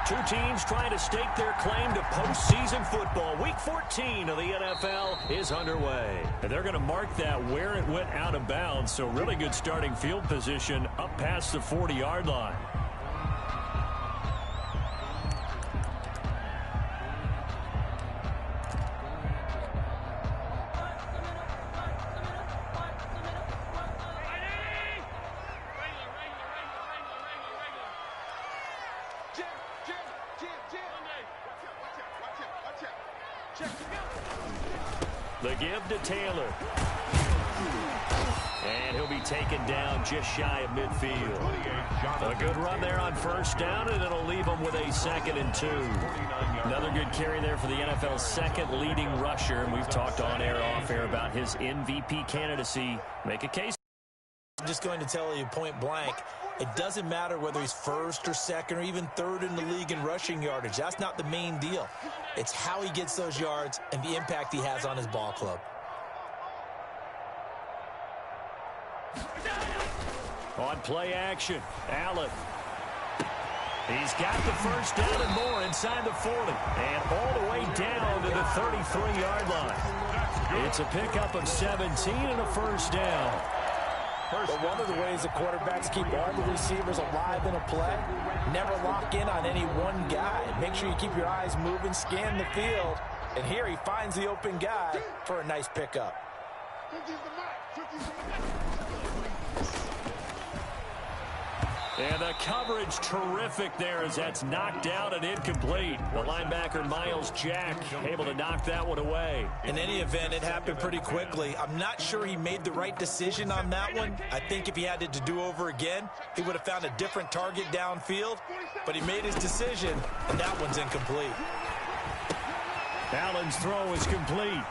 Two teams trying to stake their claim to postseason football. Week 14 of the NFL is underway. And they're going to mark that where it went out of bounds. So really good starting field position up past the 40-yard line. The give to Taylor. And he'll be taken down just shy of midfield. A good run there on first down, and it'll leave him with a 2nd and 2. Another good carry there for the NFL's second leading rusher. And we've talked on air, off air about his MVP candidacy. Make a case. I'm just going to tell you point blank, it doesn't matter whether he's first or second or even third in the league in rushing yardage. That's not the main deal. It's how he gets those yards and the impact he has on his ball club. On play action, Allen. He's got the first down and more inside the 40. And all the way down to the 33-yard line. It's a pickup of 17 and a first down. But one of the ways the quarterbacks keep all the receivers alive in a play, never lock in on any one guy. Make sure you keep your eyes moving, scan the field, and here he finds the open guy for a nice pickup. And the coverage terrific there as that's knocked out and incomplete. The linebacker, Miles Jack, able to knock that one away. In any event, it happened pretty quickly. I'm not sure he made the right decision on that one. I think if he had it to do over again, he would have found a different target downfield. But he made his decision, and that one's incomplete. Allen's throw is complete.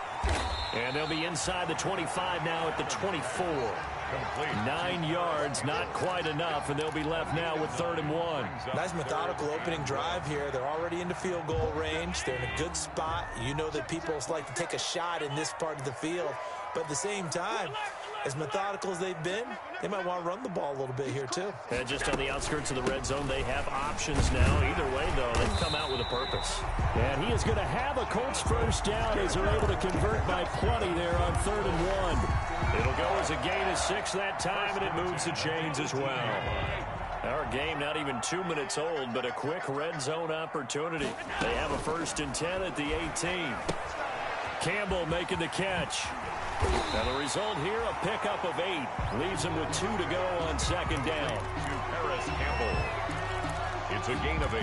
And they'll be inside the 25 now at the 24. Complete. 9 yards, not quite enough, and they'll be left now with 3rd and 1. Nice methodical opening drive here. They're already into field goal range. They're in a good spot. You know that people like to take a shot in this part of the field. But at the same time, as methodical as they've been, they might want to run the ball a little bit here too. And just on the outskirts of the red zone, they have options now. Either way, though, they've come out with a purpose. And he is going to have a Colts first down as they're able to convert by plenty there on 3rd and 1. It'll go as a gain of 6 that time, and it moves the chains as well. Our game not even 2 minutes old, but a quick red zone opportunity. They have a 1st and 10 at the 18. Campbell making the catch. Now the result here, a pickup of 8. Leaves him with 2 to go on 2nd down. To Paris Campbell. It's a gain of 8.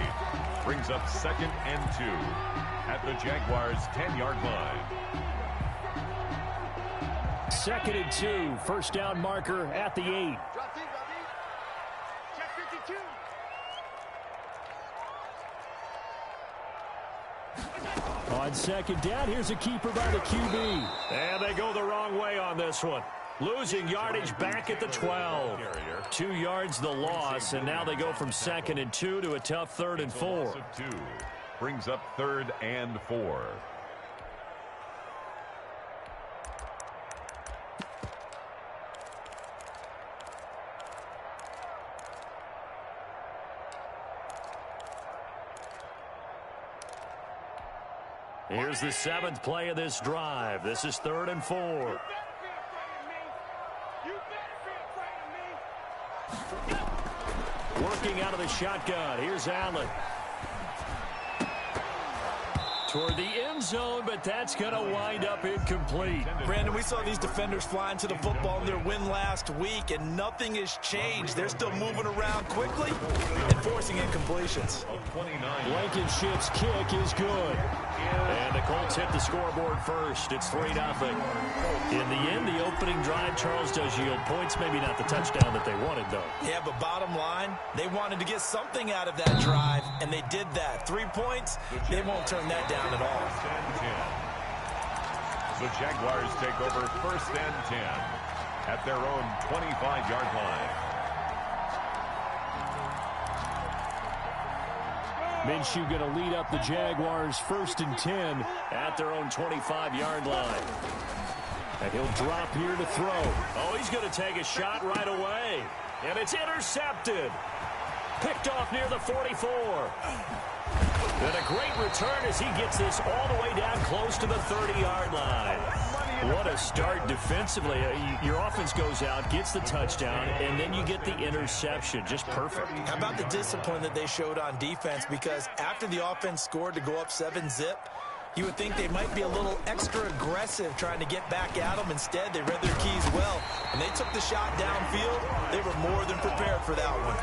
Brings up 2nd and 2 at the Jaguars' 10-yard line. 2nd and 2. First down marker at the 8. On 2nd down, here's a keeper by the QB. And they go the wrong way on this one. Losing yardage back at the 12. 2 yards the loss, and now they go from 2nd and 2 to a tough 3rd and 4. Brings up 3rd and 4. Here's the 7th play of this drive. This is 3rd and 4. Working out of the shotgun. Here's Allen. Toward the end zone, but that's going to wind up incomplete. Brandon, we saw these defenders flying to the football in their win last week, and nothing has changed. They're still moving around quickly and forcing incompletions. Blankenship's kick is good. And the Colts hit the scoreboard first. It's 3-0. In the end, the opening drive, Charles, does yield points. Maybe not the touchdown that they wanted, though. Yeah, but bottom line, they wanted to get something out of that drive, and they did that. 3 points, they won't turn that down at all. The Jaguars take over 1st and 10 at their own 25-yard line. Minshew going to lead up the Jaguars 1st and 10 at their own 25-yard line. And he'll drop here to throw. Oh, he's going to take a shot right away. And it's intercepted. Picked off near the 44. And a great return as he gets this all the way down close to the 30-yard line. What a start defensively. Your offense goes out, gets the touchdown, and then you get the interception. Just perfect. How about the discipline that they showed on defense? Because after the offense scored to go up 7-zip, you would think they might be a little extra aggressive trying to get back at them. Instead, they read their keys well. When they took the shot downfield, they were more than prepared for that one.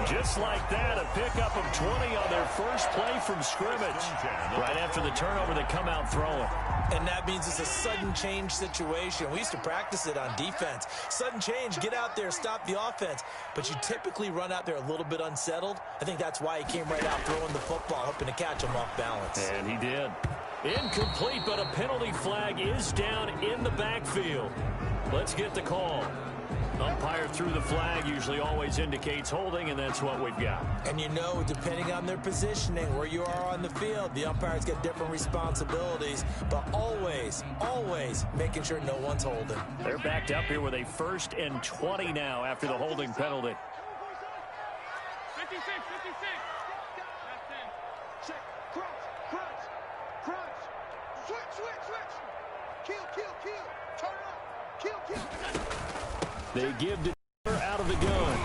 Just like that, a pickup of 20 on their first play from scrimmage. Right after the turnover, they come out throwing. And that means it's a sudden change situation. We used to practice it on defense. Sudden change, get out there, stop the offense. But you typically run out there a little bit unsettled. I think that's why he came right out throwing the football, hoping to catch him off balance. And he did. Incomplete, but a penalty flag is down in the backfield. Let's get the call. Umpire threw the flag, usually always indicates holding, and that's what we've got. And you know, depending on their positioning, where you are on the field, the umpires get different responsibilities, but always, always making sure no one's holding. They're backed up here with a 1st and 20 now after the holding penalty. 56, 56. Check, crunch. Switch. Kill. Turn up. Kill. They give to out of the gun.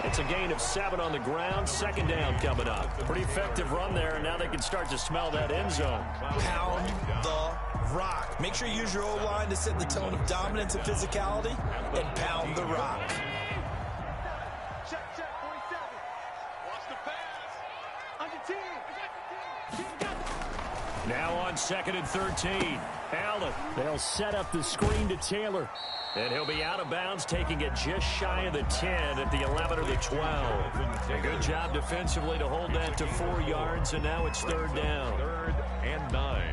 It's a gain of 7 on the ground. 2nd down coming up. Pretty effective run there, and now they can start to smell that end zone. Pound the rock. Make sure you use your O-line to set the tone of dominance and physicality, and pound the rock. Check, 47. Watch the pass. Under 10. Now on 2nd and 13. Allen. They'll set up the screen to Taylor. And he'll be out of bounds, taking it just shy of the 10 at the 11 or the 12. A good job defensively to hold that to 4 yards, and now it's 3rd down. 3rd and 9.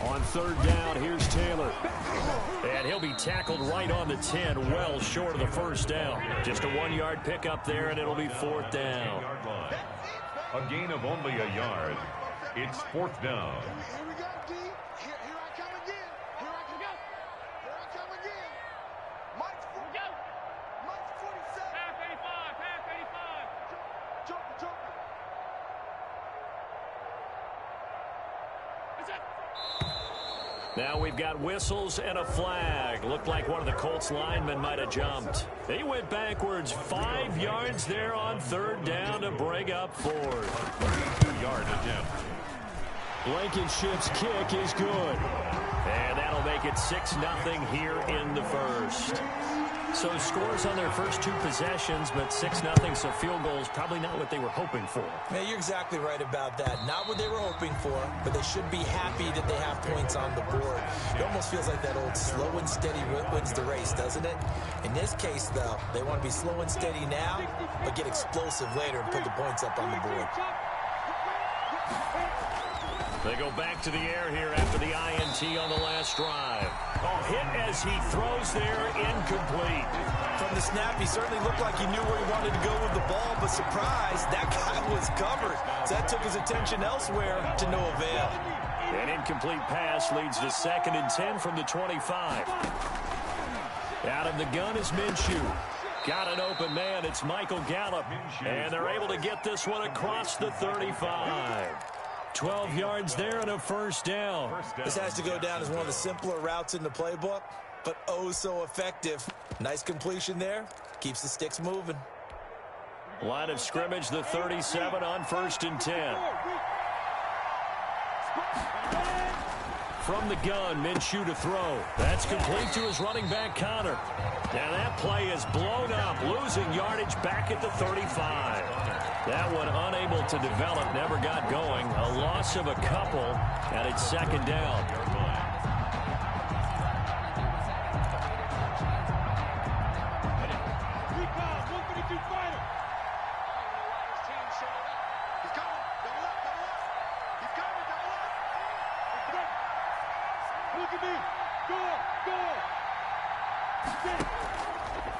On 3rd down, here's Taylor. And he'll be tackled right on the 10, well short of the 1st down. Just a 1-yard pickup there, and it'll be 4th down. A gain of only a yard. It's 4th down. Here we go, D. Here I come again. Here I come again. Mike's 47. Half 85. Joker. Now we've got whistles and a flag. Looked like one of the Colts linemen might have jumped. He went backwards 5 yards there on 3rd down to bring up 4th. 32-yard attempt. Blankenship's kick is good. And that'll make it 6-0 here in the 1st. So scores on their first 2 possessions, but 6-0, so field goal is probably not what they were hoping for. Man, you're exactly right about that. Not what they were hoping for, but they should be happy that they have points on the board. It almost feels like that old slow and steady wins the race, doesn't it? In this case, though, they want to be slow and steady now, but get explosive later and put the points up on the board. They go back to the air here after the INT on the last drive. Oh, hit as he throws there, incomplete. From the snap, he certainly looked like he knew where he wanted to go with the ball, but surprise, that guy was covered. So that took his attention elsewhere to no avail. An incomplete pass leads to 2nd and 10 from the 25. Out of the gun is Minshew. Got an open man. It's Michael Gallup. And they're able to get this one across the 35. 12 yards there and a 1st down. This has to go down as one of the simpler routes in the playbook, but oh so effective. Nice completion there. Keeps the sticks moving. Line of scrimmage, the 37 on 1st and 10. From the gun, Minshew to throw. That's complete to his running back, Connor. Now that play is blown up, losing yardage back at the 35. That one unable to develop, never got going. A loss of a couple, and it's 2nd down.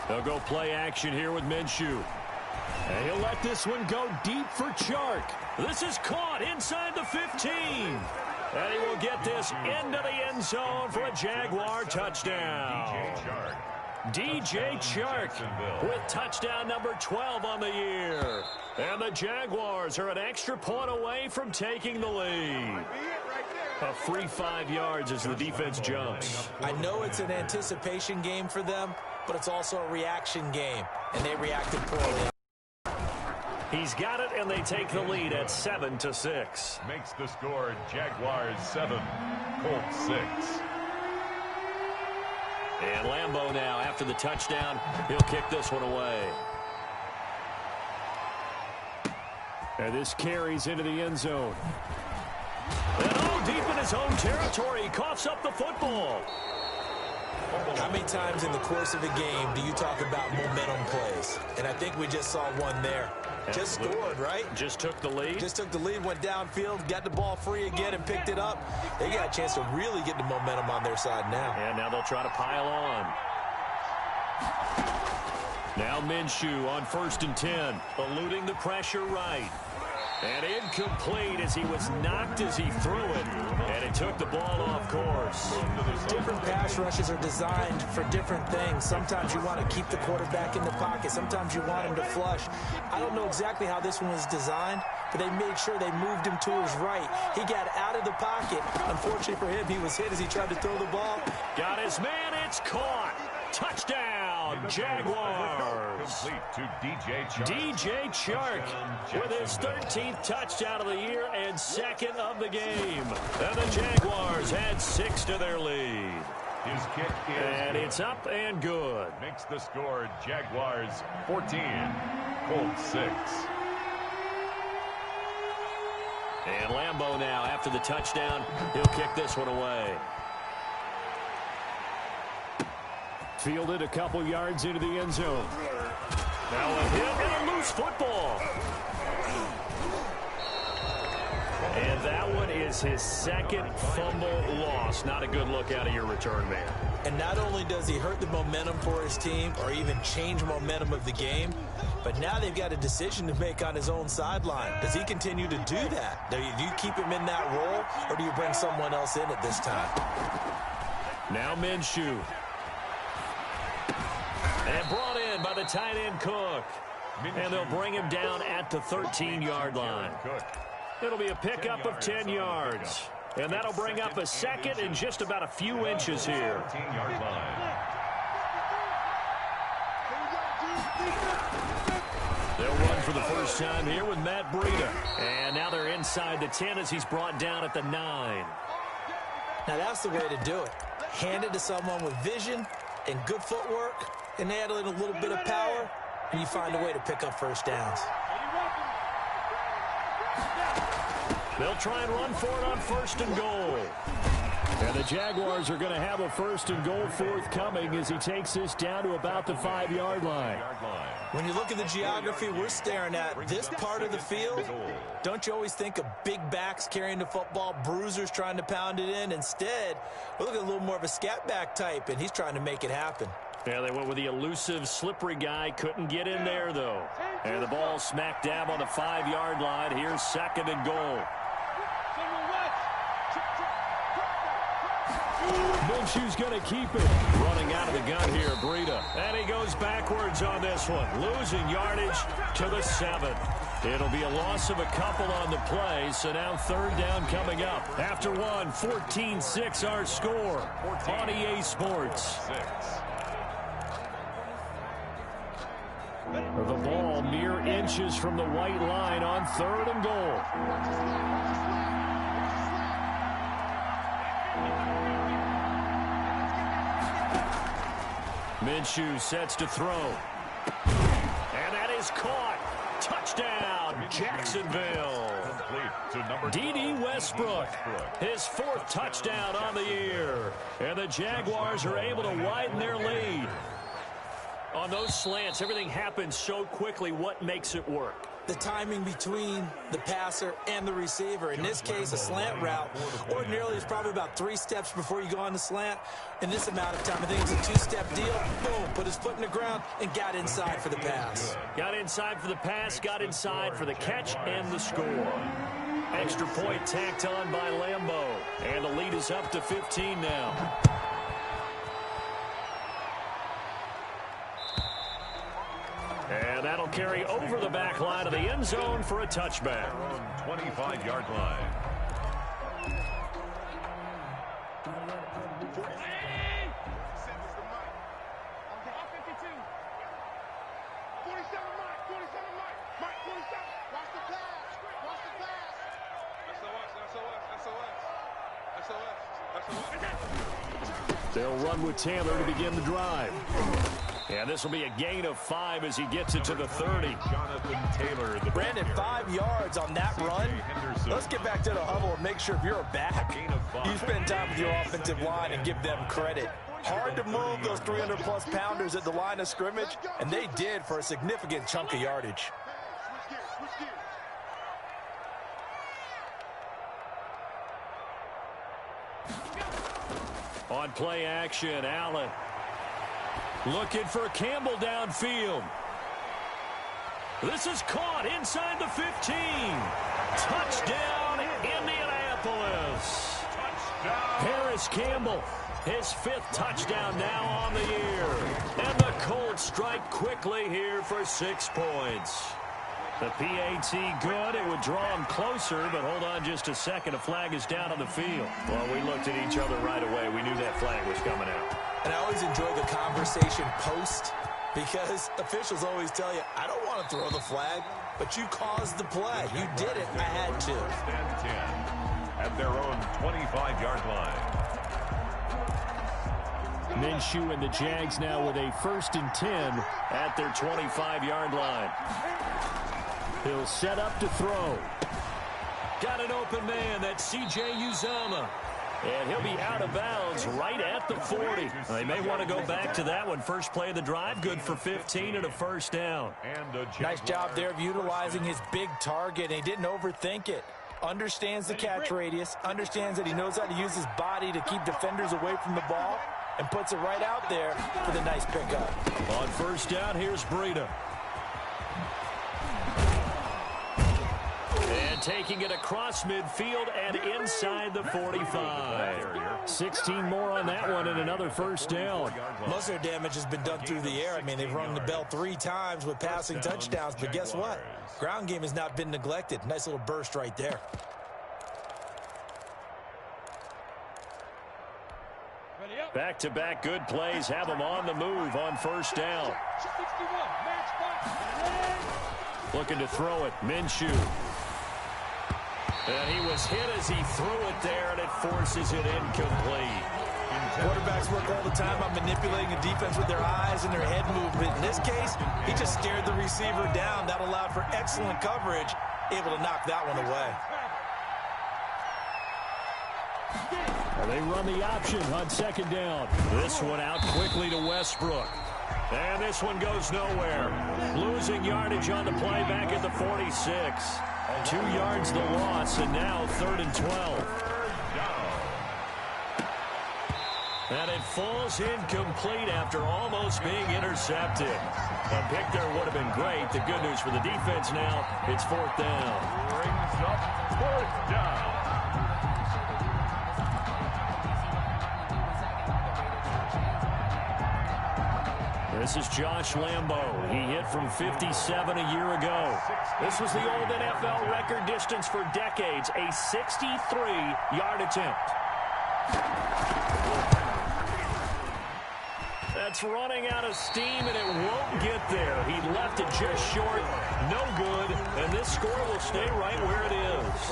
They'll go play action here with Minshew. And he'll let this one go deep for Chark. This is caught inside the 15. And he will get this into the end zone for a Jaguar touchdown. DJ Chark with touchdown number 12 on the year. And the Jaguars are an extra point away from taking the lead. A free 5 yards as the defense jumps. I know it's an anticipation game for them, but it's also a reaction game, and they reacted poorly. He's got it, and they take the lead at 7-6. Makes the score Jaguars 7, Colts 6. And Lambeau now, after the touchdown, he'll kick this one away. And this carries into the end zone. And deep in his own territory, he coughs up the football. How many times in the course of a game do you talk about momentum plays? And I think we just saw one there. Just scored, right? Just took the lead. Just took the lead, went downfield, got the ball free again, and picked it up. They got a chance to really get the momentum on their side now. And now they'll try to pile on. Now Minshew on 1st and 10, eluding the pressure right. And incomplete as he was knocked as he threw it. And it took the ball off course. Different pass rushes are designed for different things. Sometimes you want to keep the quarterback in the pocket. Sometimes you want him to flush. I don't know exactly how this one was designed, but they made sure they moved him to his right. He got out of the pocket. Unfortunately for him, he was hit as he tried to throw the ball. Got his man. It's caught. Touchdown, Jaguars. Complete to DJ Chark. DJ Chark with his 13th touchdown of the year and 2nd of the game. And the Jaguars add 6 to their lead. His kick is and it's up and good. Makes the score Jaguars 14, Colts 6. And Lambeau now, after the touchdown, he'll kick this one away. Fielded a couple yards into the end zone. Now a hit and a loose football. And that one is his 2nd fumble loss. Not a good look out of your return man. And not only does he hurt the momentum for his team or even change momentum of the game, but now they've got a decision to make on his own sideline. Does he continue to do that? Do you keep him in that role, or do you bring someone else in at this time? Now Minshew. And brought in by the tight end Cook. And they'll bring him down at the 13-yard line. It'll be a pickup of 10 yards. And that'll bring up a 2nd and just about a few inches here. 13-yard line. They'll run for the first time here with Matt Breida. And now they're inside the 10 as he's brought down at the 9. Now that's the way to do it. Hand it to someone with vision and good footwork, and add in a little bit of power, and you find a way to pick up first downs. They'll try and run for it on 1st and goal. And the Jaguars are going to have a 1st and goal forthcoming as he takes this down to about the 5-yard line. When you look at the geography we're staring at, this part of the field, don't you always think of big backs carrying the football, bruisers trying to pound it in? Instead, we're looking at a little more of a scat back type, and he's trying to make it happen. Yeah, they went with the elusive, slippery guy. Couldn't get in there, though. And the ball smack dab on the 5-yard line. Here's 2nd and goal. Minshew's going to keep it. Running out of the gun here, Breida. And he goes backwards on this one. Losing yardage to the 7. It'll be a loss of a couple on the play, so now 3rd down coming up. After one, 14-6 our score on EA Sports. The ball mere inches from the white line on 3rd and goal. Minshew sets to throw. And that is caught. Touchdown, Jacksonville. D.D. Westbrook, his 4th touchdown on the year. And the Jaguars are able to widen their lead. On those slants, everything happens so quickly. What makes it work? the timing between the passer and the receiver. In this case, a slant route ordinarily is probably about 3 steps before you go on the slant. In this amount of time, I think it's a 2-step deal. Boom, put his foot in the ground and got inside for the pass. Got inside for the pass, got inside for the catch and the score. Extra point tacked on by Lambeau. And the lead is up to 15 now. And that'll carry over the back line of the end zone for a touchback. 25-yard line. They'll run with Taylor to begin the drive. And this will be a gain of 5 as he gets it to the 30. Jonathan Taylor. Brandon, 5 yards on that run. Let's get back to the huddle and make sure if you're a back, you spend time with your offensive line and give them credit. Hard to move those 300-plus pounders at the line of scrimmage, and they did for a significant chunk of yardage. On play action, Allen. Looking for Campbell downfield. This is caught inside the 15. Touchdown, Indianapolis. Paris Campbell, his 5th touchdown now on the year. And the Colts strike quickly here for 6 points. The PAT good. It would draw him closer, but hold on just a second. A flag is down on the field. Well, we looked at each other right away. We knew that flag was coming out. And I always enjoy the conversation post because officials always tell you, I don't want to throw the flag, but you caused the play. You did it. I had to. And 10 at their own 25-yard line. Minshew and the Jags now with a 1st and 10 at their 25-yard line. He'll set up to throw. Got an open man. That's C.J. Uzomah. And he'll be out of bounds right at the 40. They may want to go back to that one. First play of the drive, good for 15 and a 1st down. Nice job there of utilizing his big target. He didn't overthink it. Understands the catch radius. Understands that he knows how to use his body to keep defenders away from the ball. And puts it right out there for the nice pickup. On 1st down, here's Breida. And taking it across midfield and inside the 45. 16 more on that one and another 1st down. Most of their damage has been done through the air. I mean, they've rung the bell 3 times with passing touchdowns, but guess what? Ground game has not been neglected. Nice little burst right there. Back-to-back good plays have them on the move on 1st down. Looking to throw it, Minshew. And he was hit as he threw it there, and it forces it incomplete. Quarterbacks work all the time on manipulating a defense with their eyes and their head movement. In this case, he just stared the receiver down. That allowed for excellent coverage, able to knock that one away. Well, they run the option on 2nd down. This one out quickly to Westbrook. And this one goes nowhere. Losing yardage on the play back at the 46. 2 yards the loss, and now 3rd and 12. And it falls incomplete after almost being intercepted. A pick there would have been great. The good news for the defense now, it's 4th down. Brings up 4th down. This is Josh Lambeau. He hit from 57 a year ago. This was the old NFL record distance for decades, a 63-yard attempt. That's running out of steam, and it won't get there. He left it just short, no good, and this score will stay right where it is.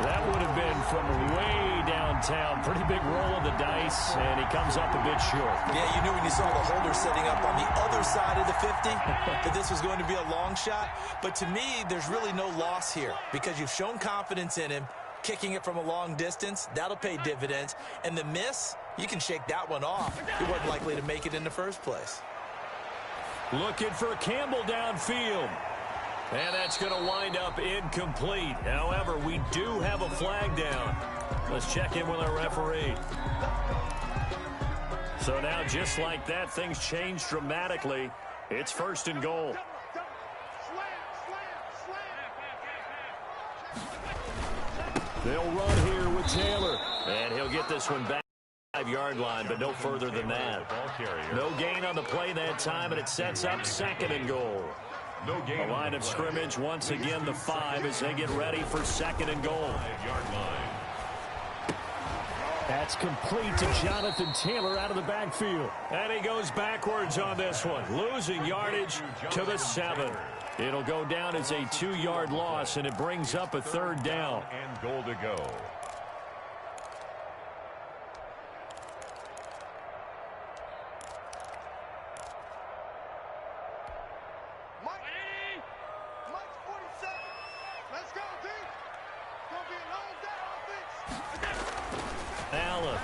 That would have been from way downtown. Pretty big roll of the dice, and he comes up a bit short. Yeah, you knew when you saw the holder setting up on the other side of the 50 that this was going to be a long shot. But to me, there's really no loss here because you've shown confidence in him. Kicking it from a long distance, that'll pay dividends. And the miss, you can shake that one off. He wasn't likely to make it in the first place. Looking for Campbell downfield. And that's going to wind up incomplete. However, we do have a flag down. Let's check in with our referee. So now, just like that, things change dramatically. It's 1st and goal. They'll run here with Taylor. And he'll get this one back. 5-yard line, but no further than that. No gain on the play that time, and it sets up 2nd and goal. No gain. The line of scrimmage, once again, the 5 as they get ready for 2nd and goal. 5-yard line. That's complete to Jonathan Taylor out of the backfield. And he goes backwards on this one, losing yardage to the 7. It'll go down as a 2-yard loss, and it brings up a 3rd down. And goal to go. Allen.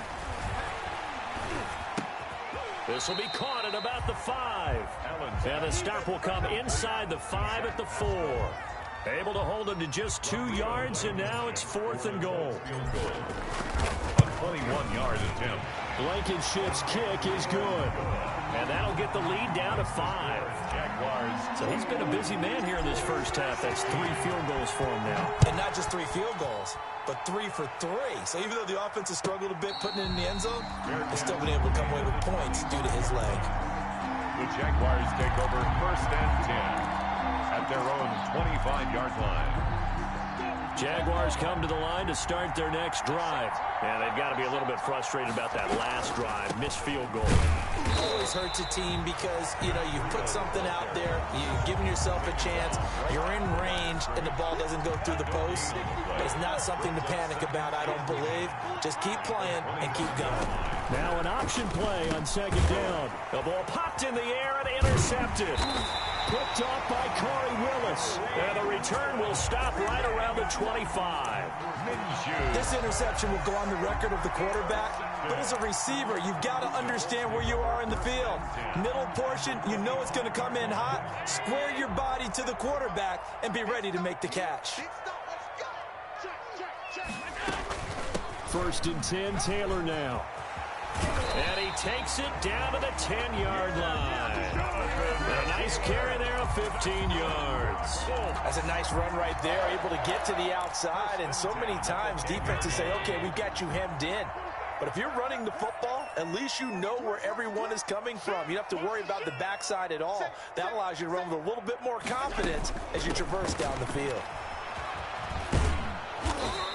This will be caught at about the 5. And the stop will come inside the 5 at the 4. Able to hold him to just 2 yards, and now it's 4th and goal. A 21-yard attempt. Blankenship's kick is good. And that'll get the lead down to 5. Jaguars. So he's been a busy man here in this first half. That's 3 field goals for him now. And not just 3 field goals, but 3 for 3. So even though the offense has struggled a bit putting it in the end zone, they've still been able to come away with points due to his leg. The Jaguars take over 1st and 10 at their own 25-yard line. Jaguars come to the line to start their next drive. And they've got to be a little bit frustrated about that last drive. Missed field goal. Always hurts a team because, you know, you've put something out there. You've given yourself a chance. You're in range, and the ball doesn't go through the post. It's not something to panic about, I don't believe. Just keep playing and keep going. Now an option play on 2nd down. The ball popped in the air and intercepted. Picked off by Corey Willis. And the return will stop right around the 25. This interception will go on the record of the quarterback, but as a receiver, you've got to understand where you are in the field. Middle portion, you know it's going to come in hot. Square your body to the quarterback and be ready to make the catch. 1st and 10, Taylor now. And he takes it down to the 10-yard line. A nice carry there of 15 yards. That's a nice run right there, able to get to the outside. And so many times defenses say, okay, we've got you hemmed in. But if you're running the football, at least you know where everyone is coming from. You don't have to worry about the backside at all. That allows you to run with a little bit more confidence as you traverse down the field.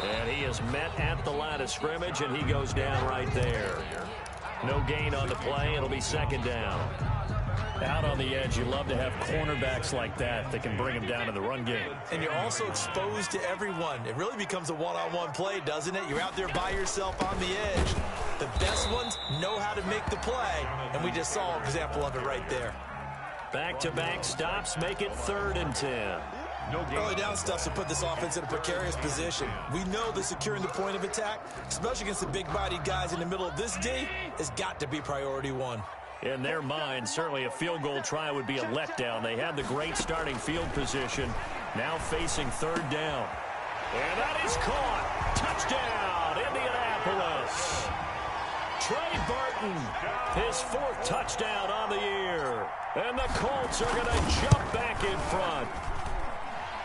And he is met at the line of scrimmage, and he goes down right there. No gain on the play. It'll be 2nd down. Out on the edge, you love to have cornerbacks like that can bring him down in the run game. And you're also exposed to everyone. It really becomes a one-on-one play, doesn't it? You're out there by yourself on the edge. The best ones know how to make the play, and we just saw an example of it right there. Back-to-back stops make it 3rd and 10. No gain. Early down stuff to put this offense in a precarious position. We know that securing the point of attack, especially against the big-bodied guys in the middle of this D, has got to be priority 1. In their mind, certainly a field goal try would be a letdown. They had the great starting field position, now facing 3rd down. And that is caught. Touchdown, Indianapolis. Trey Burton, his 4th touchdown on the year. And the Colts are going to jump back in front.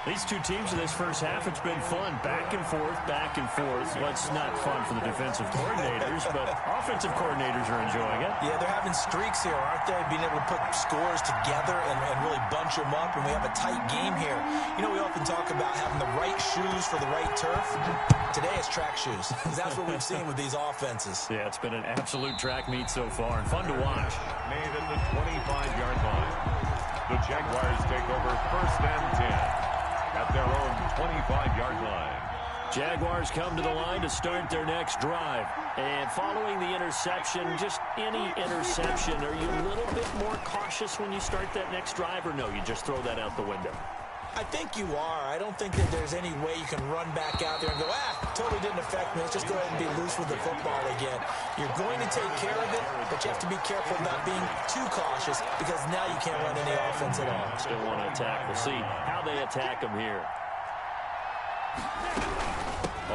These two teams in this first half, it's been fun. Back and forth, back and forth. Well, it's not fun for the defensive coordinators, but offensive coordinators are enjoying it. Yeah, they're having streaks here, aren't they? Being able to put scores together and really bunch them up, and we have a tight game here. You know, we often talk about having the right shoes for the right turf. Today it's track shoes, because that's what we've seen with these offenses. Yeah, it's been an absolute track meet so far, and fun to watch. Made at the 25-yard line. The Jaguars take over 1st and 10. At their own 25-yard line. Jaguars come to the line to start their next drive. And following the interception, just any interception, are you a little bit more cautious when you start that next drive, or no, you just throw that out the window? I think you are. I don't think that there's any way you can run back out there and go, totally didn't affect me. Let's just go ahead and be loose with the football again. You're going to take care of it, but you have to be careful about being too cautious because now you can't run any offense at all. Still want to attack. We'll see how they attack them here.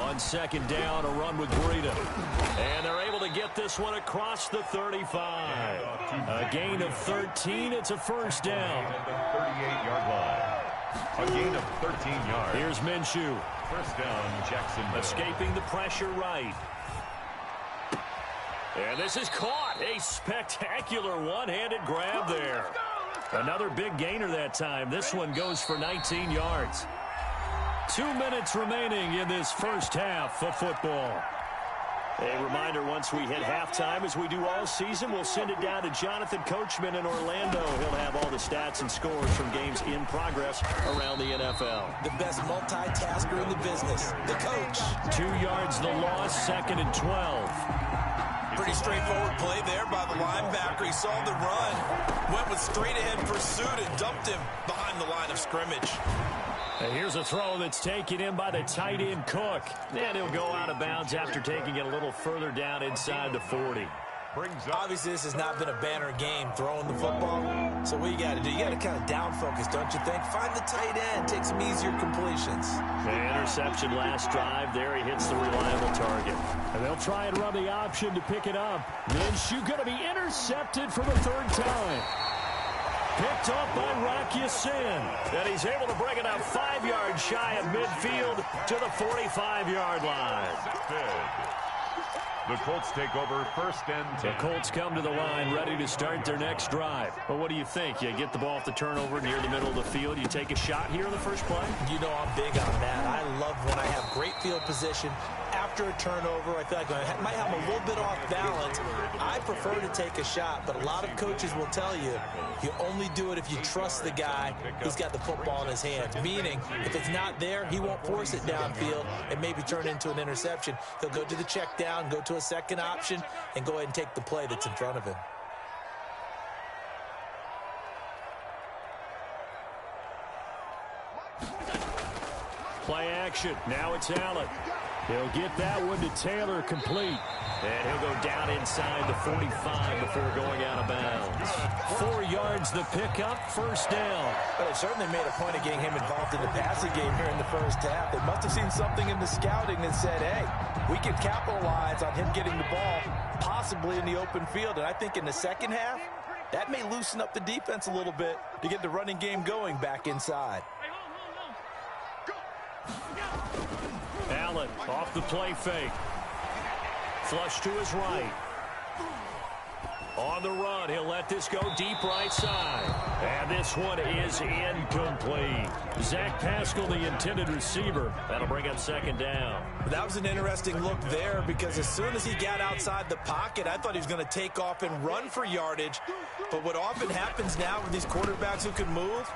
On second down, a run with Breida. And they're able to get this one across the 35. A gain of 13. It's a first down. 38-yard line. A gain of 13 yards. Here's Minshew. First down, Jacksonville. Escaping the pressure right. And this is caught. A spectacular one-handed grab there. Another big gainer that time. This one goes for 19 yards. 2 minutes remaining in this first half of football. A reminder, once we hit halftime, as we do all season, we'll send it down to Jonathan Coachman in Orlando. He'll have all the stats and scores from games in progress around the NFL. The best multitasker in the business, the coach. 2 yards the loss, second and 12. Pretty straightforward play there by the linebacker. He saw the run, went with straight-ahead pursuit, and dumped him behind the line of scrimmage. And here's a throw that's taken in by the tight end Cook. And he'll go out of bounds after taking it a little further down inside the 40. Obviously, this has not been a banner game throwing the football. So what you got to do, you got to kind of down focus, don't you think? Find the tight end, take some easier completions. The interception last drive. There he hits the reliable target. And they'll try and run the option to pick it up. Minshew going to be intercepted for the third time. Picked up by Rocky Sin. And he's able to bring it up 5 yards shy of midfield to the 45-yard line. The Colts take over first and 10. The Colts come to the line ready to start their next drive. Well, what do you think? You get the ball off the turnover near the middle of the field. You take a shot here in the first play? You know I'm big on that. I love when I have great field position. After a turnover, I feel like I might have a little bit off balance. I prefer to take a shot, but a lot of coaches will tell you, you only do it if you trust the guy who's got the football in his hands. Meaning, if it's not there, he won't force it downfield and maybe turn into an interception. He'll go to the check down, go to a second option, and go ahead and take the play that's in front of him. Play action. Now it's Allen. He'll get that one to Taylor complete. And he'll go down inside the 45 before going out of bounds. 4 yards the pickup, first down. But they certainly made a point of getting him involved in the passing game here in the first half. They must have seen something in the scouting that said, hey, we can capitalize on him getting the ball possibly in the open field. And I think in the second half, that may loosen up the defense a little bit to get the running game going back inside. Allen off the play fake. Flush to his right. On the run, he'll let this go deep right side. And this one is incomplete. Zach Pascal, the intended receiver. That'll bring up second down. That was an interesting look there because as soon as he got outside the pocket, I thought he was going to take off and run for yardage. But what often happens now with these quarterbacks who can move,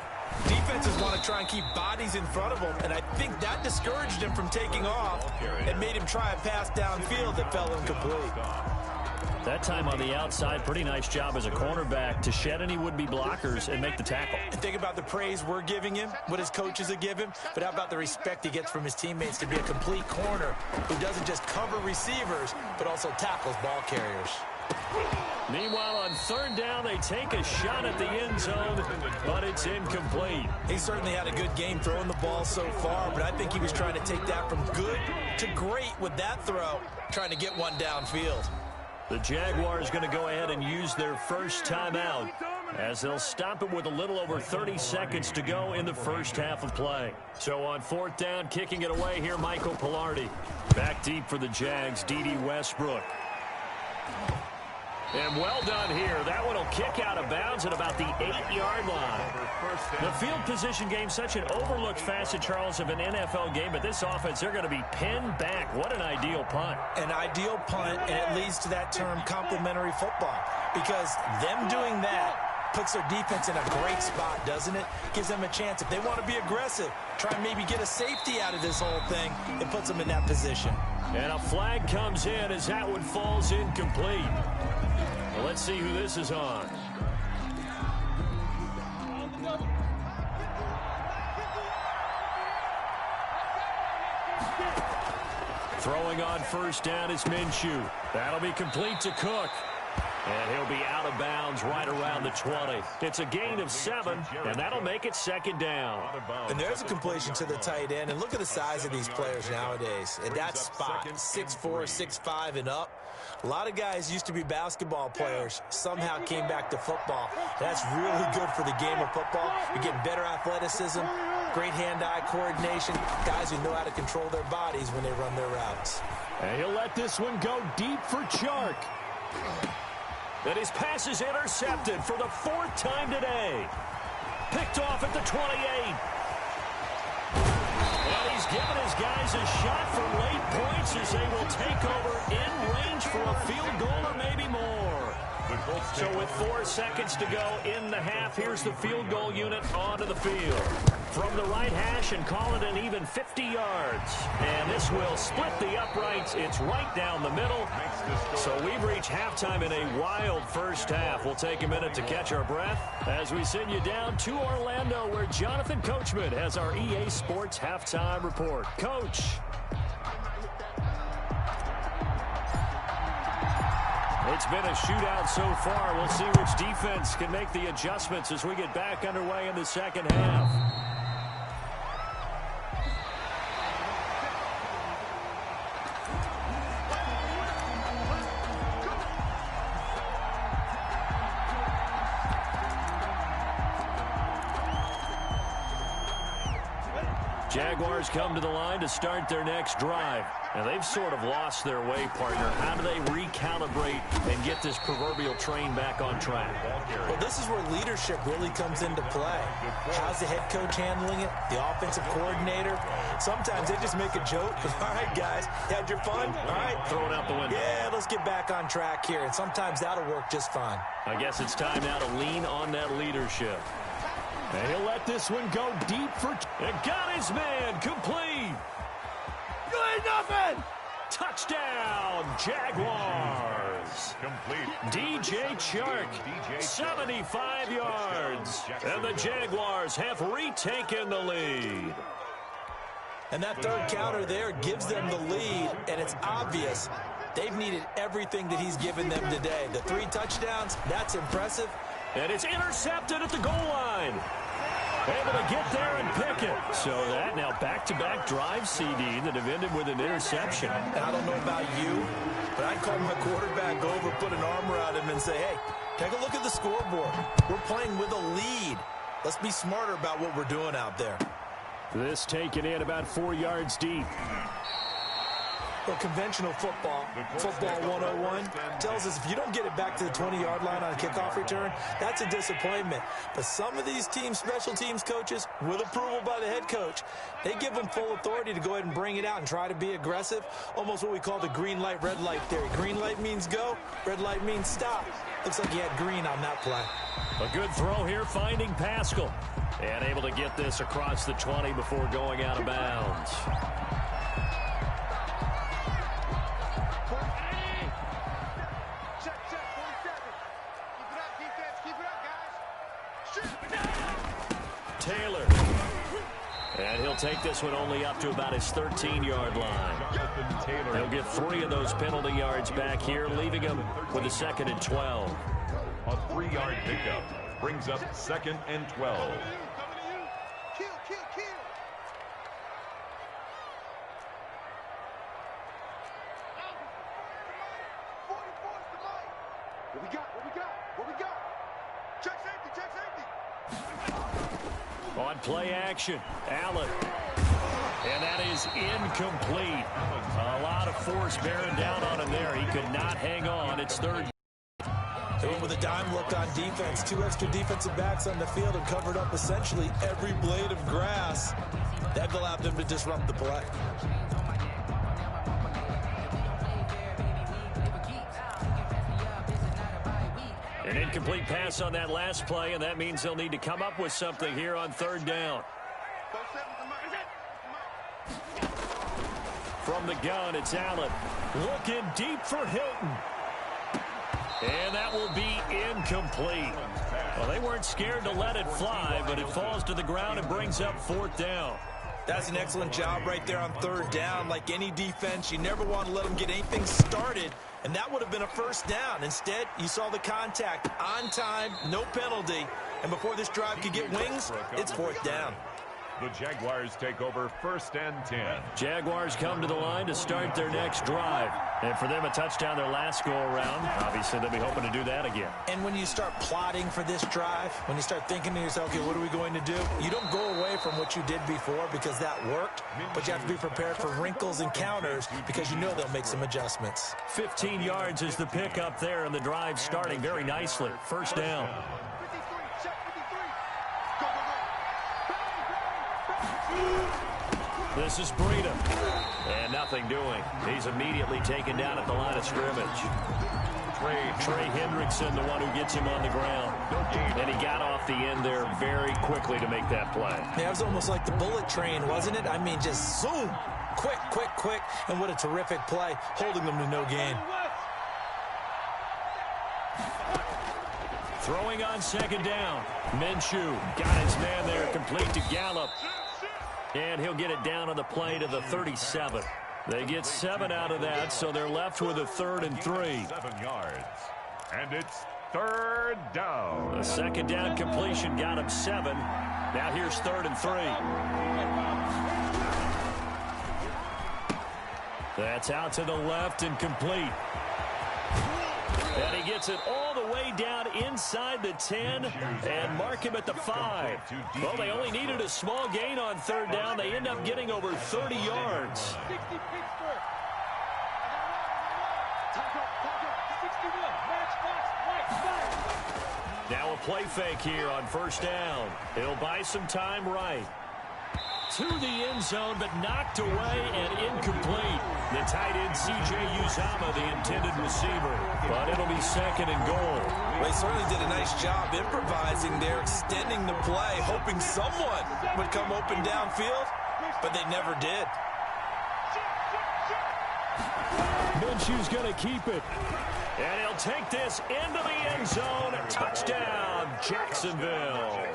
defenses want to try and keep bodies in front of him, and I think that discouraged him from taking off and made him try a pass downfield that fell incomplete. That time on the outside, pretty nice job as a cornerback to shed any would-be blockers and make the tackle. And think about the praise we're giving him, what his coaches have given him, but how about the respect he gets from his teammates to be a complete corner who doesn't just cover receivers, but also tackles ball carriers. Meanwhile, on third down, they take a shot at the end zone, but it's incomplete. He certainly had a good game throwing the ball so far, but I think he was trying to take that from good to great with that throw, trying to get one downfield. The Jaguars going to go ahead and use their first timeout as they'll stop it with a little over 30 seconds to go in the first half of play. So on fourth down, kicking it away here, Michael Pilardi. Back deep for the Jags, D.D. Westbrook. And well done here. That one will kick out of bounds at about the 8-yard line. The field position game, such an overlooked facet, Charles, of an NFL game, but this offense, they're going to be pinned back. What an ideal punt. An ideal punt, and it leads to that term complementary football, because them doing that puts their defense in a great spot, doesn't it? Gives them a chance. If they want to be aggressive, try and maybe get a safety out of this whole thing, it puts them in that position. And a flag comes in as that one falls incomplete. Well, let's see who this is on. Throwing on first down is Minshew. That'll be complete to Cook. And he'll be out of bounds right around the 20. It's a gain of 7, and that'll make it second down. And there's a completion to the tight end. And look at the size of these players nowadays. At that spot, 6'4", 6'5", and up. A lot of guys used to be basketball players, somehow came back to football. That's really good for the game of football. You're getting better athleticism, great hand-eye coordination, guys who know how to control their bodies when they run their routes. And he'll let this one go deep for Chark. And his pass is intercepted for the 4th time today. Picked off at the 28. And he's given his guys a shot for late points as they will take over in range for a field goal or maybe more. So with 4 seconds to go in the half, here's the field goal unit onto the field. From the right hash and call it an even 50 yards. And this will split the uprights. It's right down the middle. So we've reached halftime in a wild first half. We'll take a minute to catch our breath as we send you down to Orlando, where Jonathan Coachman has our EA Sports halftime report. Coach. It's been a shootout so far. We'll see which defense can make the adjustments as we get back underway in the second half. Jaguars come to the line to start their next drive. And they've sort of lost their way, partner. How do they recalibrate and get this proverbial train back on track? Well, this is where leadership really comes into play. How's the head coach handling it? The offensive coordinator? Sometimes they just make a joke. All right, guys, had your fun? All right. Throw it out the window. Yeah, let's get back on track here. And sometimes that'll work just fine. I guess it's time now to lean on that leadership. And he'll let this one go deep for... And got his man complete. You ain't nothing. Touchdown, Jaguars. Complete. DJ Chark, 75 yards. And the Jaguars have retaken the lead. And that third counter there gives them the lead, and it's obvious they've needed everything that he's given them today. The 3 touchdowns, that's impressive. And it's intercepted at the goal line. Able to get there and pick it. So that now back-to-back drive CD that have ended with an interception. And I don't know about you, but I'd call my quarterback over, put an arm around him, and say, hey, take a look at the scoreboard. We're playing with a lead. Let's be smarter about what we're doing out there. This taken in about 4 yards deep. Well, conventional football 101, tells us if you don't get it back to the 20-yard line on a kickoff return, that's a disappointment. But some of these teams, special teams coaches, with approval by the head coach, they give them full authority to go ahead and bring it out and try to be aggressive, almost what we call the green light, red light theory. Green light means go, red light means stop. Looks like he had green on that play. A good throw here, finding Pascal. And able to get this across the 20 before going out of bounds. Taylor. And he'll take this one only up to about his 13-yard line. He'll get 3 of those penalty yards back here, leaving him with a 2nd and 12. A 3-yard pickup brings up 2nd and 12. On play action, Allen. And that is incomplete. A lot of force bearing down on him there. He could not hang on. It's 3rd. They went with a dime look on defense. 2 extra defensive backs on the field and covered up essentially every blade of grass. That allowed them to disrupt the play. An incomplete pass on that last play, and that means they'll need to come up with something here on 3rd down. From the gun, it's Allen. Looking deep for Hilton. And that will be incomplete. Well, they weren't scared to let it fly, but it falls to the ground and brings up 4th down. That's an excellent job right there on third down. Like any defense, you never want to let them get anything started, and that would have been a first down. Instead, you saw the contact on time, no penalty, and before this drive could get wings, it's fourth down. The Jaguars take over 1st and 10. Jaguars come to the line to start their next drive. And for them, a touchdown their last go-around. Obviously, they'll be hoping to do that again. And when you start plotting for this drive, when you start thinking to yourself, okay, what are we going to do? You don't go away from what you did before because that worked, but you have to be prepared for wrinkles and counters because you know they'll make some adjustments. 15 yards is the pickup there, and the drive starting very nicely. First down. This is Breida. And nothing doing. He's immediately taken down at the line of scrimmage. Trey Hendrickson, the one who gets him on the ground. And he got off the end there very quickly to make that play. Yeah, it was almost like the bullet train, wasn't it? I mean, just zoom. Quick, quick, quick. And what a terrific play, holding them to no gain. Throwing on second down. Minshew got his man there, complete to Gallup. And he'll get it down on the play to the 37. They get 7 out of that, so they're left with a 3rd and 3. 7 yards. And it's 3rd down. The second down completion got him 7. Now here's 3rd and 3. That's out to the left and complete. And he gets it all the way down inside the 10 and mark him at the 5. Well, they only needed a small gain on 3rd down. They end up getting over 30 yards. Now a play fake here on 1st down. He'll buy some time right. To the end zone, but knocked away and incomplete. The tight end, C.J. Uzomah, the intended receiver. But it'll be 2nd and goal. Well, they certainly did a nice job improvising there, extending the play, hoping someone would come open downfield, but they never did. Minshew's going to keep it. And he'll take this into the end zone. Touchdown, Jacksonville.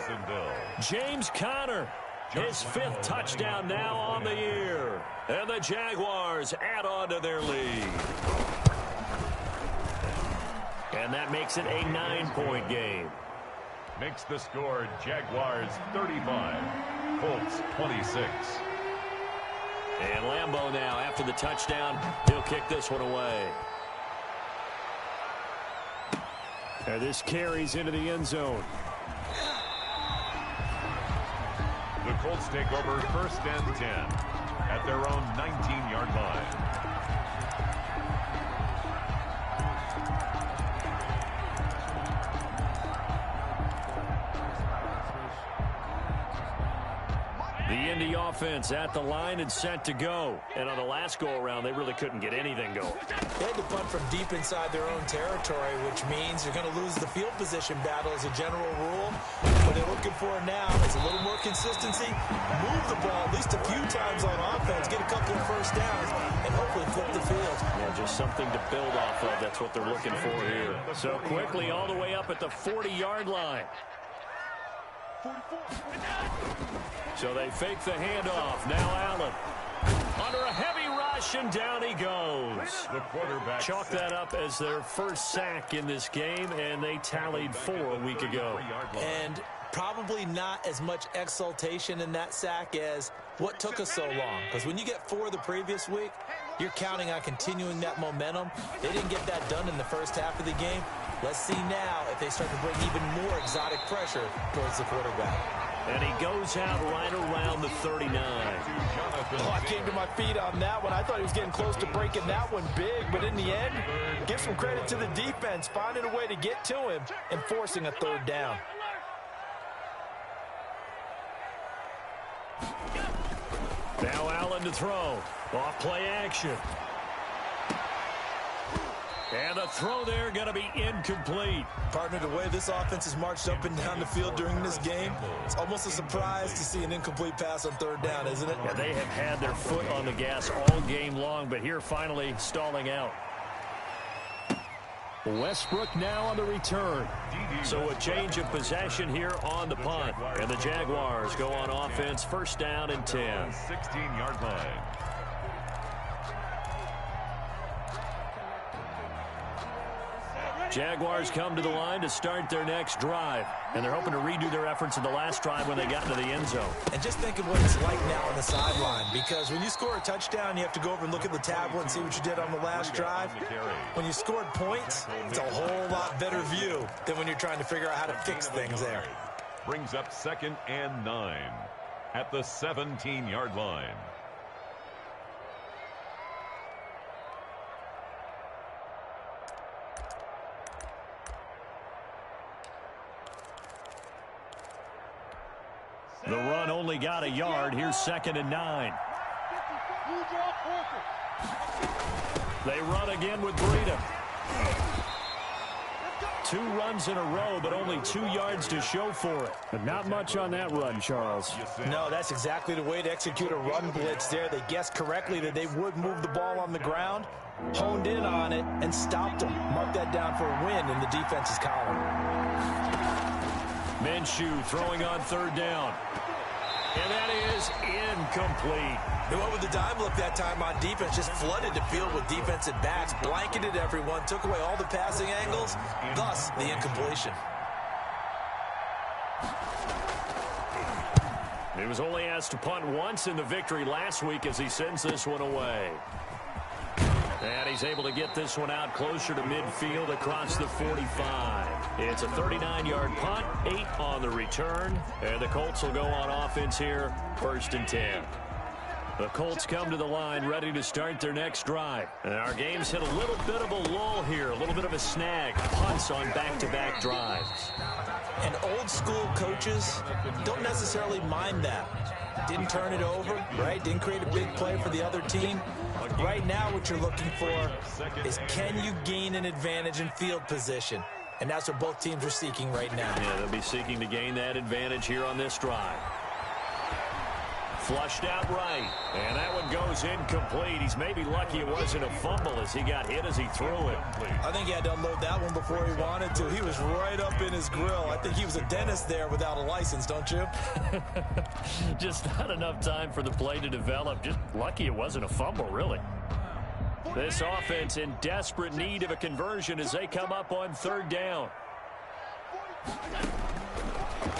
James Conner. His 5th touchdown now on the year. And the Jaguars add on to their lead. And that makes it a 9-point game. Makes the score Jaguars 35, Colts 26. And Lambeau now, after the touchdown, he'll kick this one away. And this carries into the end zone. The Colts take over 1st and 10 at their own 19-yard line. The Indy offense at the line and set to go. And on the last go-around, they really couldn't get anything going. They had to punt from deep inside their own territory, which means you're going to lose the field position battle as a general rule. What they're looking for now is a little more consistency, move the ball at least a few times on offense, get a couple of first downs, and hopefully flip the field. Yeah, just something to build off of. That's what they're looking for here. So quickly all the way up at the 40-yard line. So they fake the handoff. Now Allen under a heavy rush, and down he goes. The quarterback chalk that up as their first sack in this game, and they tallied 4 a week ago. And probably not as much exultation in that sack as what took us so long. Because when you get 4 the previous week, you're counting on continuing that momentum. They didn't get that done in the first half of the game. Let's see now if they start to bring even more exotic pressure towards the quarterback. And he goes out right around the 39. Oh, I came to my feet on that one. I thought he was getting close to breaking that one big, but in the end, give some credit to the defense, finding a way to get to him and forcing a 3rd down. Now Allen to throw. Off play action. And the throw there going to be incomplete. Partner, the way this offense has marched up and down the field during this game, it's almost a surprise to see an incomplete pass on 3rd down, isn't it? Yeah, they have had their foot on the gas all game long, but here finally stalling out. Westbrook now on the return. So a change of possession here on the punt. And the Jaguars go on offense, first down and 10. 16-yard line. Jaguars come to the line to start their next drive. And they're hoping to redo their efforts in the last drive when they got into the end zone. And just think of what it's like now on the sideline. Because when you score a touchdown, you have to go over and look at the tablet and see what you did on the last drive. When you scored points, it's a whole lot better view than when you're trying to figure out how to fix things there. Brings up 2nd and 9 at the 17-yard line. The run only got a yard. Here's 2nd and 9. They run again with Breida. 2 runs in a row, but only 2 yards to show for it. But not much on that run, Charles. No, that's exactly the way to execute a run blitz there. They guessed correctly that they would move the ball on the ground, honed in on it, and stopped them. Mark that down for a win in the defense's column. Minshew throwing on 3rd down. And that is incomplete. They went with the dime look that time on defense, just flooded the field with defensive backs, blanketed everyone, took away all the passing angles, thus the incompletion. He was only asked to punt once in the victory last week as he sends this one away. And he's able to get this one out closer to midfield across the 45. It's a 39-yard punt, 8 on the return. And the Colts will go on offense here, 1st and 10. The Colts come to the line ready to start their next drive. And our game's hit a little bit of a lull here, a little bit of a snag. Punts on back-to-back drives. And old school coaches don't necessarily mind that. Didn't turn it over, right? Didn't create a big play for the other team. Right now what you're looking for is, can you gain an advantage in field position? And that's what both teams are seeking right now. Yeah, they'll be seeking to gain that advantage here on this drive. Flushed out right. And that one goes incomplete. He's maybe lucky it wasn't a fumble as he got hit as he threw it. I think he had to unload that one before he wanted to. He was right up in his grill. I think he was a dentist there without a license, don't you? Just not enough time for the play to develop. Just lucky it wasn't a fumble, really. This offense in desperate need of a conversion as they come up on 3rd down.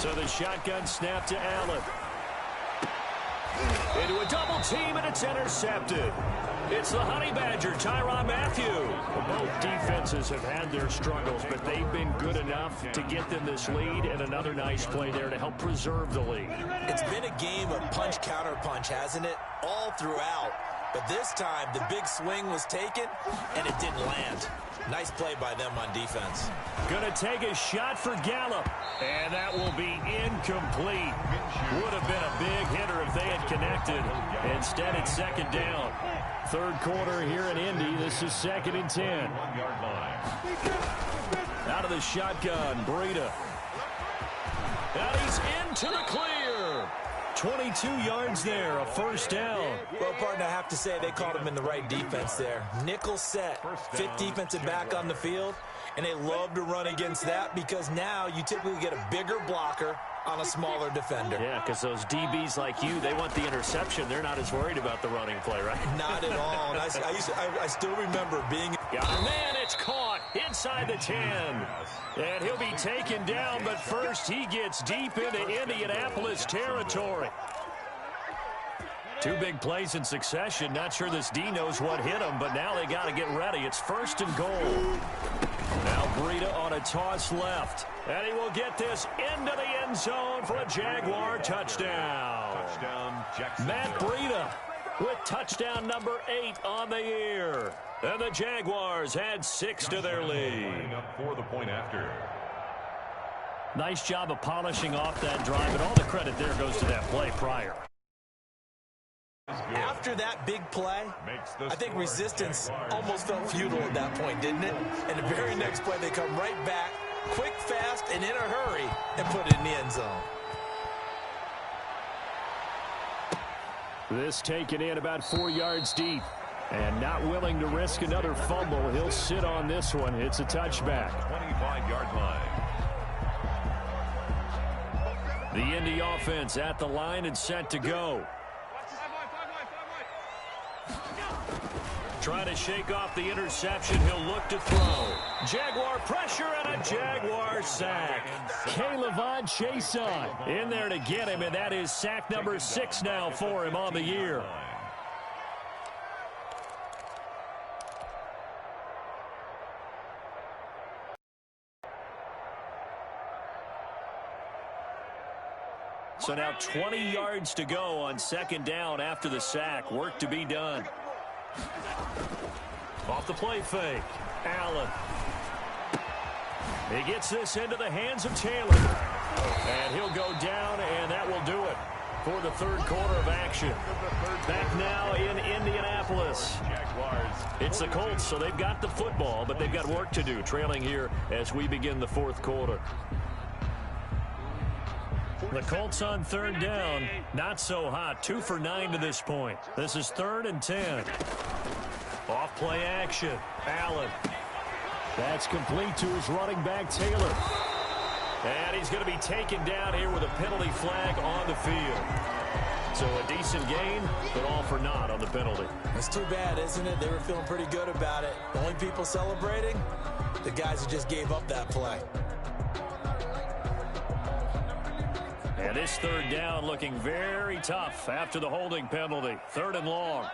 So the shotgun snap to Allen. Into a double team, and it's intercepted. It's the Honey Badger, Tyrann Mathieu. Both defenses have had their struggles, but they've been good enough to get them this lead, and another nice play there to help preserve the lead. It's been a game of punch-counter-punch, hasn't it? All throughout. But this time, the big swing was taken, and it didn't land. Nice play by them on defense. Going to take a shot for Gallup, and that will be incomplete. Would have been a big hitter if they had connected. Instead, it's 2nd down. 3rd quarter here in Indy. This is 2nd and 10. Out of the shotgun, Breida. And he's into the clear. 22 yards there, a 1st down. Well, partner, I have to say they caught him in the right defense there. Nickel set, 5th defensive back on the field, and they love to run against that because now you typically get a bigger blocker on a smaller defender. Yeah, because those DBs like you, they want the interception. They're not as worried about the running play, right? Not at all. And I still remember being... Man, it's caught inside the 10. And he'll be taken down, but first he gets deep into Indianapolis territory. 2 big plays in succession. Not sure this D knows what hit him, but now they got to get ready. It's 1st and goal. Now Breida on a toss left. And he will get this into the end zone for a Jaguar touchdown. Matt Breida with touchdown number 8 on the year. And the Jaguars add 6 to their lead. For the point after. Nice job of polishing off that drive, and all the credit there goes to that play prior. After that big play, I think resistance almost felt futile at that point, didn't it? And the very next play, they come right back, quick, fast, and in a hurry, and put it in the end zone. This taken in about 4 yards deep. And not willing to risk another fumble. He'll sit on this one. It's a touchback. 25-yard line. The Indy offense at the line and set to go. Trying to shake off the interception. He'll look to throw. Jaguar pressure and a Jaguar sack. K'Lavon Chaisson in there to get him, and that is sack number 6 now for him on the year. So now 20 yards to go on second down after the sack. Work to be done. Off the play fake. Allen. He gets this into the hands of Taylor. And he'll go down, and that will do it for the third quarter of action. Back now in Indianapolis. It's the Colts, so they've got the football, but they've got work to do, trailing here as we begin the fourth quarter. The Colts on third down, not so hot. 2 for 9 to this point. This is 3rd and 10. Off play action. Allen. That's complete to his running back, Taylor. And he's going to be taken down here with a penalty flag on the field. So a decent gain, but all for naught on the penalty. It's too bad, isn't it? They were feeling pretty good about it. The only people celebrating, the guys who just gave up that play. And this third down looking very tough after the holding penalty. 3rd and long.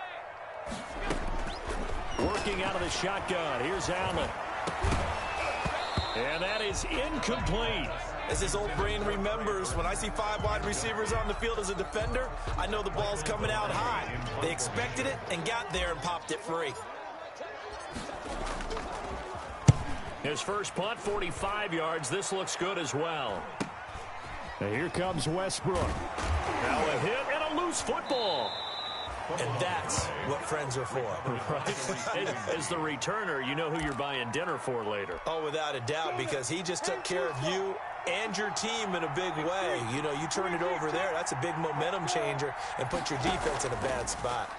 Working out of the shotgun. Here's Allen. And that is incomplete. As his old brain remembers, when I see 5 wide receivers on the field as a defender, I know the ball's coming out high. They expected it and got there and popped it free. His first punt, 45 yards. This looks good as well. And here comes Westbrook. Now a hit and a loose football. And that's what friends are for. Right. As the returner, you know who you're buying dinner for later. Oh, without a doubt, because he just took care of you and your team in a big way. You know, you turn it over there, that's a big momentum changer, and put your defense in a bad spot.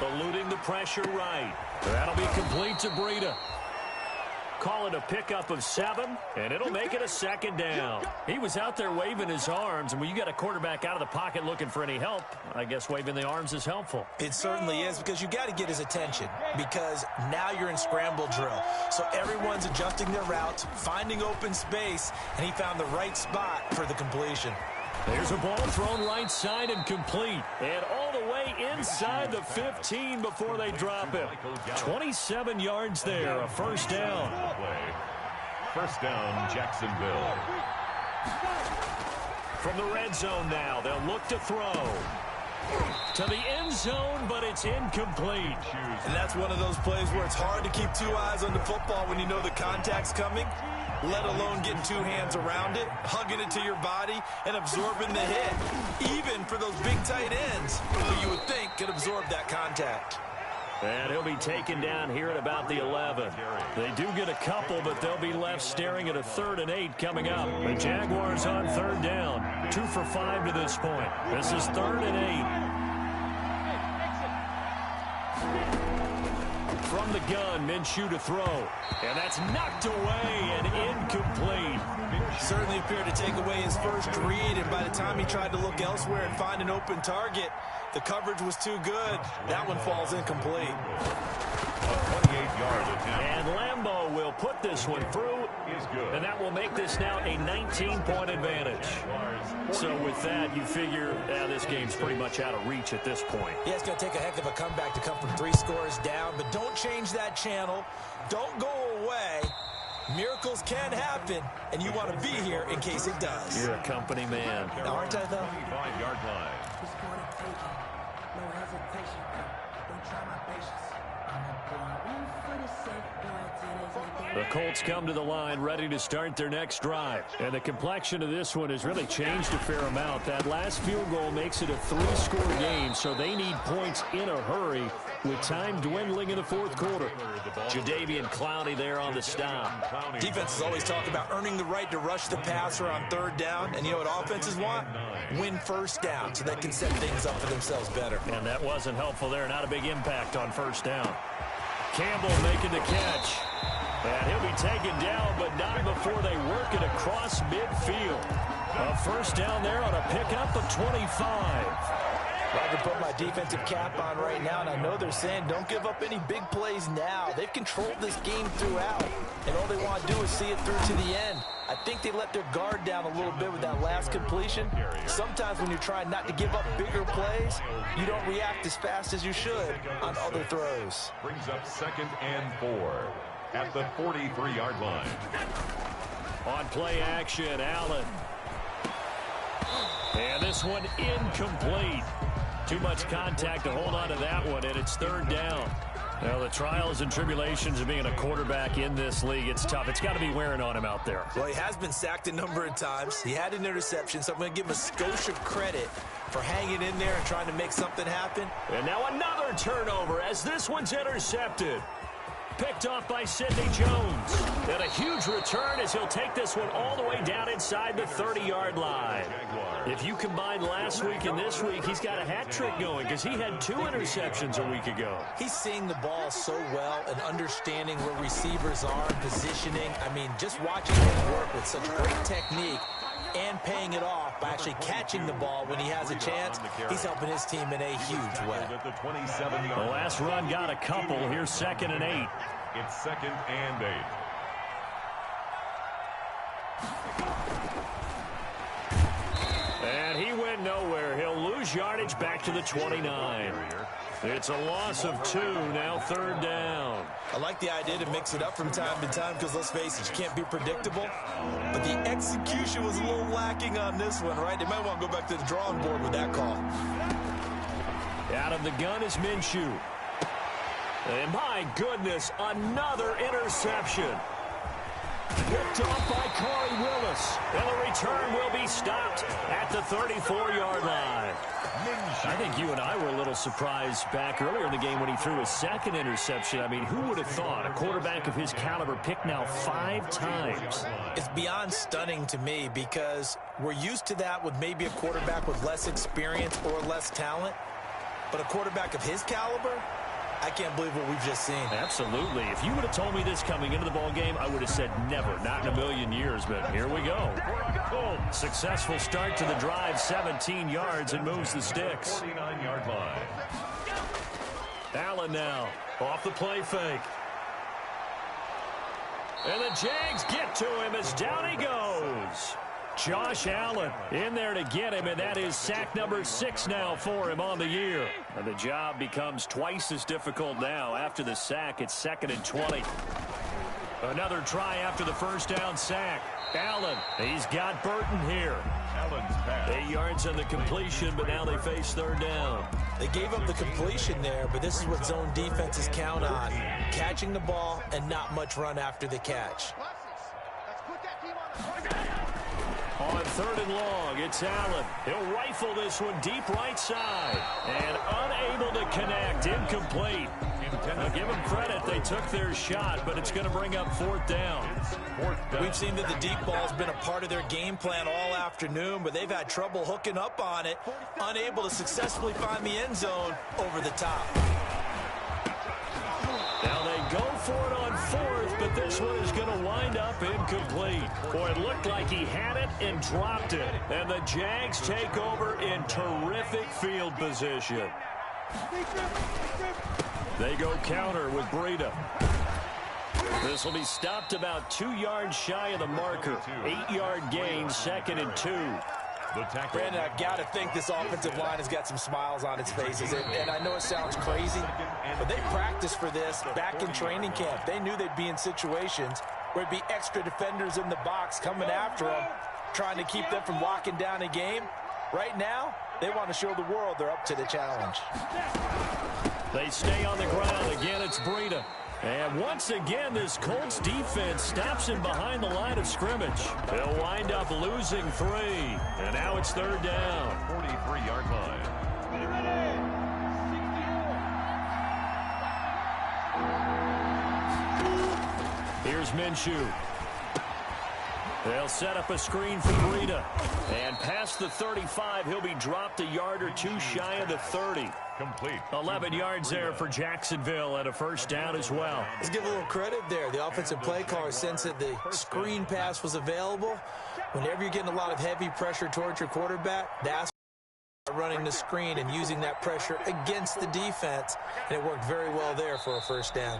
Eluding the pressure right. That'll be complete to Breida. Call it a pickup of 7, and it'll make it a 2nd down. He was out there waving his arms, and when you got a quarterback out of the pocket looking for any help, I guess waving the arms is helpful. It certainly is, because you got to get his attention, because now you're in scramble drill. So everyone's adjusting their routes, finding open space, and he found the right spot for the completion. There's a ball thrown right side and complete. And all the way inside the 15 before they drop it. 27 yards there, a 1st down. 1st down, Jacksonville. From the red zone now, they'll look to throw. To the end zone, but it's incomplete. And that's one of those plays where it's hard to keep 2 eyes on the football when you know the contact's coming, let alone getting 2 hands around it, hugging it to your body, and absorbing the hit. Even for those big tight ends, who you would think could absorb that contact. And he'll be taken down here at about the 11. They do get a couple, but they'll be left staring at a 3rd and 8 coming up. The Jaguars on 3rd down. 2 for 5 to this point. This is 3rd and 8. From the gun, Minshew to throw. And that's knocked away and incomplete. Certainly appeared to take away his first read, and by the time he tried to look elsewhere and find an open target, the coverage was too good. That one falls incomplete. A 28-yard attempt. And Lambeau will put this one through. And that will make this now a 19-point advantage. So with that, you figure this game's pretty much out of reach at this point. Yeah, it's going to take a heck of a comeback to come from 3 scores down, but don't change that channel. Don't go away. Miracles can happen, and you want to be here in case it does. You're a company man. Now, aren't I, though? 25-yard line. No hesitation. Don't try my patience. The Colts come to the line ready to start their next drive. And the complexion of this one has really changed a fair amount. That last field goal makes it a 3-score game, so they need points in a hurry with time dwindling in the fourth quarter. Jadeveon Clowney there on the stop. Defenses always talk about earning the right to rush the passer on third down. And you know what offenses want? Win first down so they can set things up for themselves better. And that wasn't helpful there. Not a big impact on first down. Campbell making the catch. And he'll be taken down, but not before they work it across midfield. A first down there on a pickup of 25. I can put my defensive cap on right now, and I know they're saying don't give up any big plays now. They've controlled this game throughout, and all they want to do is see it through to the end. I think they let their guard down a little bit with that last completion. Sometimes when you're trying not to give up bigger plays, you don't react as fast as you should on other throws. Brings up 2nd and 4 at the 43-yard line. On play action, Allen. And this one incomplete. Too much contact to hold on to that one, and it's third down. Now, the trials and tribulations of being a quarterback in this league, it's tough. It's got to be wearing on him out there. Well, he has been sacked a number of times. He had an interception, so I'm going to give him a skosh of credit for hanging in there and trying to make something happen. And now another turnover as this one's intercepted. Picked off by Sidney Jones. And a huge return as he'll take this one all the way down inside the 30-yard line. If you combine last week and this week, he's got a hat trick going because he had 2 interceptions a week ago. He's seeing the ball so well and understanding where receivers are and positioning. I mean, just watching him work with such great technique and paying it off by actually catching the ball when he has a chance, he's helping his team in a huge way. The last run got a couple. Here's 2nd and 8. It's 2nd and 8. And he went nowhere. He'll lose yardage back to the 29. It's a loss of 2, now third down. I like the idea to mix it up from time to time because, let's face it, you can't be predictable. But the execution was a little lacking on this one, right? They might want to go back to the drawing board with that call. Out of the gun is Minshew. And my goodness, another interception. Picked off by Corey Willis. And the return will be stopped at the 34-yard line. I think you and I were a little surprised back earlier in the game when he threw his 2nd interception. I mean, who would have thought a quarterback of his caliber picked now 5 times? It's beyond stunning to me because we're used to that with maybe a quarterback with less experience or less talent. But a quarterback of his caliber, I can't believe what we've just seen. Absolutely. If you would have told me this coming into the ball game, I would have said never, not in a million years. But here we go. Successful start to the drive, 17 yards, and moves the sticks. 49-yard line. Allen now off the play fake. And the Jags get to him as down he goes. Josh Allen in there to get him, and that is sack number 6 now for him on the year. And the job becomes twice as difficult now. After the sack, it's 2nd and 20. Another try after the first down sack. Allen, he's got Burton here. Allen's pass. 8 yards on the completion, but now they face third down. They gave up the completion there, but this is what zone defenses count on. Catching the ball and not much run after the catch. Let's put that team on the target. On 3rd and long, it's Allen. He'll rifle this one deep right side. And unable to connect. Incomplete. Now give them credit. They took their shot, but it's going to bring up 4th down. We've seen that the deep ball's been a part of their game plan all afternoon, but they've had trouble hooking up on it. Unable to successfully find the end zone over the top. Now they go for it on 4th, but this one is going to wind up incomplete. Boy, it looked like he had it and dropped it. And the Jags take over in terrific field position. They go counter with Breida. This will be stopped about 2 yards shy of the marker. 8-yard gain, 2nd and 2. Brandon, I've got to think this offensive line has got some smiles on its faces. And I know it sounds crazy, but they practiced for this back in training camp. They knew they'd be in situations where it'd be extra defenders in the box coming after them, trying to keep them from locking down a game. Right now, they want to show the world they're up to the challenge. They stay on the ground. Again, it's Breida. And once again, this Colts defense stops him behind the line of scrimmage. They'll wind up losing 3. And now it's 3rd down. 43-yard line. Here's Minshew. They'll set up a screen for Breida. And past the 35, he'll be dropped a yard or 2 shy of the 30. Complete. 11 yards there for Jacksonville and a 1st down as well. Let's give a little credit there. The offensive play caller sensed that the screen pass was available. Whenever you're getting a lot of heavy pressure towards your quarterback, that's running the screen and using that pressure against the defense. And it worked very well there for a 1st down.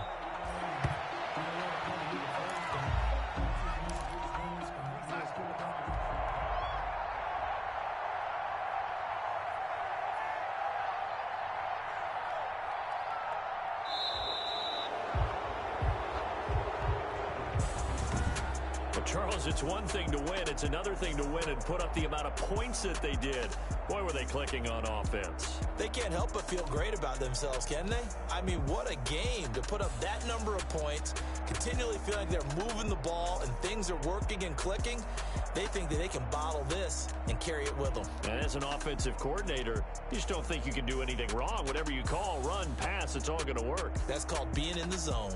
Charles, it's one thing to win. It's another thing to win and put up the amount of points that they did. Boy, were they clicking on offense. They can't help but feel great about themselves, can they? I mean, what a game to put up that number of points, continually feeling like they're moving the ball and things are working and clicking. They think that they can bottle this and carry it with them. And as an offensive coordinator, you just don't think you can do anything wrong. Whatever you call, run, pass, it's all going to work. That's called being in the zone.